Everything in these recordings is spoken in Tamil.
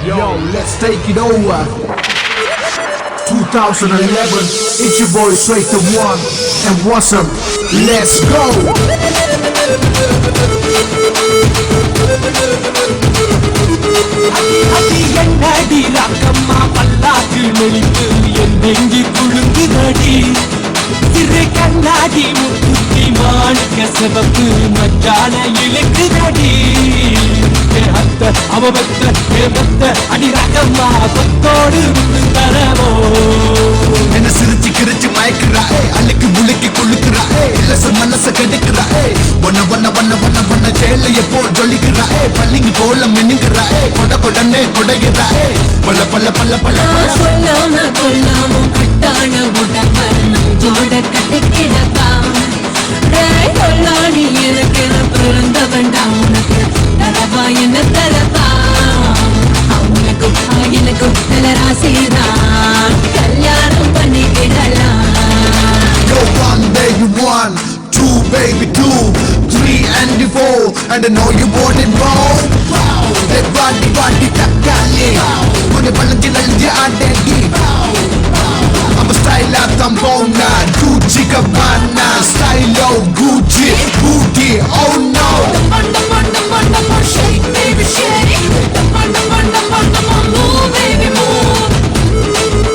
Yo, let's take it over. 2011, it's your boy Straight to One and Wasm. Let's go. அடி என்னடி ராக்கம்மா பல்லாக்கு நெளிப்பு என் நெஞ்சு குழுங்குதடி திரு கண்ணாடி முக்குத்தி மாணிக்க சிவப்பு மச்சான இழுக்குதடி அத்த அவபத்த ஏபத்த அடி ராக்கம்மா கொத்தோடு தரவோ என்ன சிரிச்சு கிரிச்சு மயக்குறாயே அள்ளிக்கு முழுக்கி குளுக்குறாயே இல்ல மனச கெடுக்குறாயே ஒன்ன ஒன்ன ஒன்ன ஒன்ன ஒன்ன சேல எப்போ ஜொலிக்குறாயே பள்ளிக்கு போல மின்னுக்குறாயே கொட கொடனே கொடைகிறாயே பல்ல பல்ல பல்ல பல்ல சொல்லாம கொல்லாம கட்டான உடம்ப ஜோட கட்டி கிடப்பா கொல்லாடி எனக்கு பிறந்த வேண்டாம் உனக்கு தரவா என்ன தரப்பா அவனுக்கும் எனக்கும் நல்ல ராசிதான் கல்யாணம் பண்ணிக்கிடலாம். Yo, one day you won, two baby two, three and the four, and I know you want it more. That body takali, kone balanji lalji aadegi. I'm a style of Tampona, Gucci Gabbana, style of Gucci, booty, oh no. Shake baby shake, move baby move.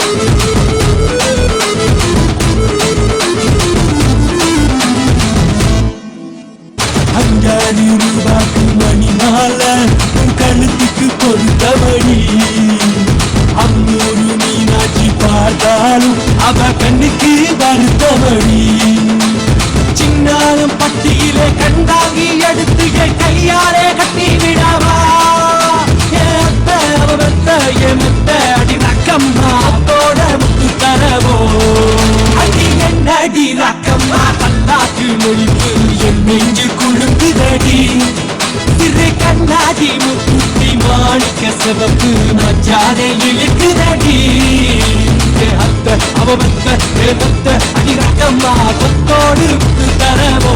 அஞ்சாறு ரூபாய்க்கு மணி மாலை உன் கழுத்துக்கு கொடுத்தபடி அம்மூரு மீனாட்சி பார்த்தாலும் அவ கண்ணுக்கு வருத்தபடி சின்னாலும் பட்டியிலே கண்டாங்கி எடுத்து என் கையாலே கட்டி விடவா அடி ரக்கம்மா தோட முத்து தரவோ அடி என்னடி ரக்கம்மா பல்லாக்கு நொழிப்பு என் நெஞ்சு குழுங்குதடி திரு கண்ணாடி முக்குத்தி மாணிக்க சிவப்பு மச்சானை இழுக்குதடி அத்த அவபத்த ஏபத்த அடி ரக்கம்மா கொத்தோடு தரவோ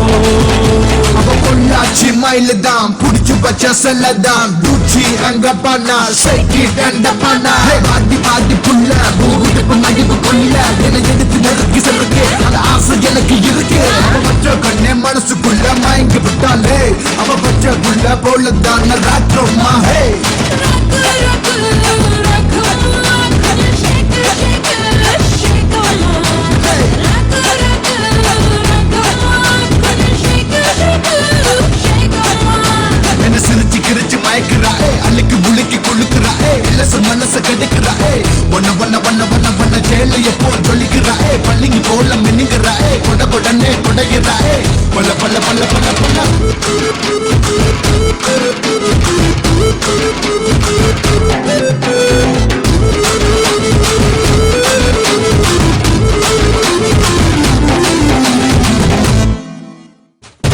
அவ பொள்ளாச்சி மயிலுதான் புடிச்சு பச்ச செல்லதான் பூச்சி அங்க பண்ணா சைக்கிட் அண்ட பண்ணா பாதி பாதி புள்ள பூகுடுப்பு மடிப்பு கொல்ல என எடுத்து நெருக்கி செல்லுக்கு அந்த ஆசை எனக்கு இருக்கு அவ பச்ச கண்ணே மனசுக்குள்ள மயங்கி விட்டாலே அவ பச்ச புள்ள போலதான் ராட்ரோமா ஹே என்ன சிரிச்சு கிரிச்சு மயக்குறாயே அள்ளிக்கு முழுக்கி குளுக்குறாயே இல்ல மனச கெடுக்குறாயே ஒன்ன ஒன்ன ஒன்ன ஒன்ன ஒன்ன சேல எப்போ ஜொலிக்குறாயே பள்ளிக்கு போல மின்னுக்குறாயே கொட கொடனே கொடைகிறாயே பல்ல பல்ல பல்ல பல்ல பல்ல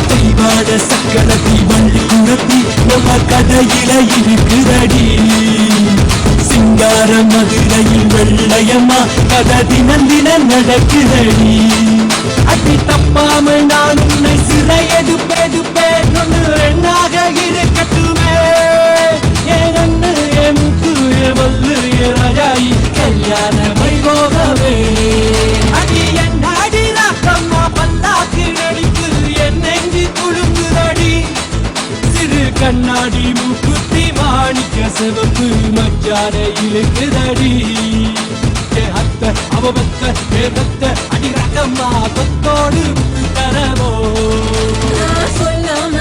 தெய்வான சக்கரத்தி வள்ளி குணத்தி நம்ம கதையில இருக்குதடி சிங்கார மதுரையில் வெள்ளையம்மா கதை தினம் தினம் நடக்குதடி அடி தப்பாம நான் உன்னை சிறையெடுப்பேன் ஒன்று என்னாக இருக்கட்டுமே என் அண்ணு என் முத்து என் வல்லு என் ராஜாயி கல்யாண வைபோகமே அடி என் அடி ராக்கம்மா பல்லாக்கு நடிப்பு என் நெஞ்சு குழுங்குதடி சிறு கண்ணாடி மூக்குத்தி மாணிக்க சிவப்பு மச்சான இழுக்குதடி அத்த அவபத்த ஏபத்த அடி ரக்கம்மா கொத்தோடு தரவோ சொல்லாம